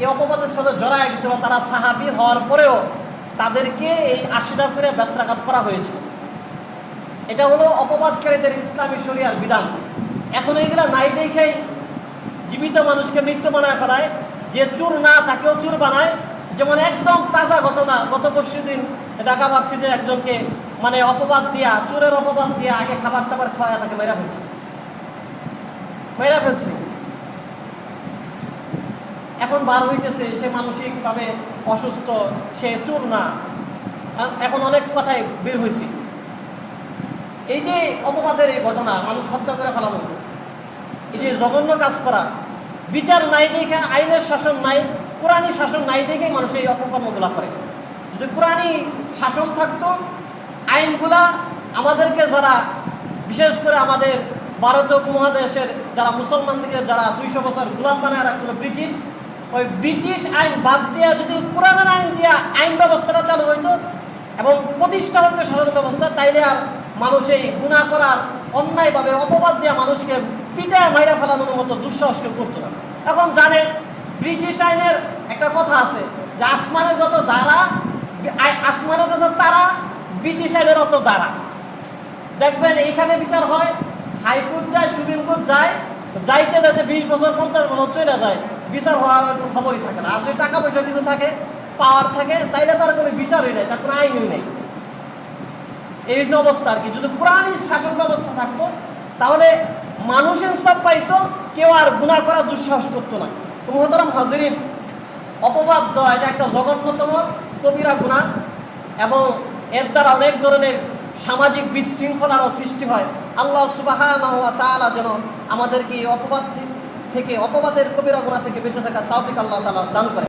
এই অপবাদের সাথে জড়ায় গেছিল, তারা সাহাবী হওয়ার পরেও তাদেরকে এই 80টা করে বেত্রাঘাত করা হয়েছিল। এটা হলো অপবাদকারীদের ইসলামী শরিয়ার বিধান। এখন এইগুলা নাই দেখেই জীবিত মানুষকে মৃত্যু বানায় ফেলায়, যে চোর না তাকেও চোর বানায়। যেমন একদম তাজা ঘটনা, গত পরশুদিন ঢাকা ভার্সিটিতে একজনকে মানে অপবাদ দিয়া, চোরের অপবাদ দিয়া আগে খাবার টাবার খাওয়া তাকে মেরা ফেলছে। এখন বার হইতেছে সে মানসিকভাবে অসুস্থ, সে চোর না। এখন অনেক কথাই বের হয়েছে। এই যে অপবাদের এই ঘটনা, মানুষ হত্যা করে ফেলানো, এই যে জঘন্য কাজ করা, বিচার নাই দেখে, আইনের শাসন নাই, কোরআনী শাসন নাই দেখেই মানুষ এই অপকর্মগুলা করে। যদি কোরআনী শাসন থাকতো, আইনগুলা আমাদেরকে যারা, বিশেষ করে আমাদের ভারতীয় উপমহাদেশের যারা মুসলমানদেরকে যারা 200 বছর গোলাম বানায় রাখছিল ব্রিটিশ, ওই ব্রিটিশ আইন বাদ দিয়া যদি কোরআনের আইন দিয়া আইন ব্যবস্থাটা চালু হইতো এবং প্রতিষ্ঠা হইতো শাসন ব্যবস্থা, তাইলে আর মানুষ এই গুনাহ করার, অন্যায়ভাবে অপবাদ দিয়া মানুষকে পিটায় মাইরা ফেলানোর মতো দুঃসাহস কেউ করতো না। এখন জানেন ব্রিটিশ আইনের একটা কথা আছে যে আসমানে যত তারা, ব্রিটিশ আইনের অত দ্বারা। দেখবেন এইখানে বিচার হয়, হাইকোর্ট যায়, সুপ্রিম কোর্ট যায়, যাইতে 20 বছর 50 বছর চলে যায়, বিচার হওয়ার কোনো খবরই থাকে না। আর যদি টাকা পয়সা কিছু থাকে, পাওয়ার থাকে, তাইলে তার কোনো বিচারই নেই, তার কোনো আইনই নেই। এই যে অবস্থা আর কি। যদি কোরআনী শাসন ব্যবস্থা থাকতো তাহলে মানুষ ইনসাফ পাইতো, কেউ আর গুনাহ করা দুঃসাহস করতো না। মুহতারাম হাজিরিন, অপবাদ দেওয়া এটা একটা জঘন্যতম কবিরা গুনাহ এবং এর দ্বারা অনেক ধরনের সামাজিক বিশৃঙ্খলারও সৃষ্টি হয়। আল্লাহ সুবহানাহু ওয়া তাআলা যেন আমাদেরকে অপবাদ থেকে, অপবাদের কবিরা গুনাহ থেকে বেঁচে থাকার তৌফিক আল্লাহ তাআলা দান করে।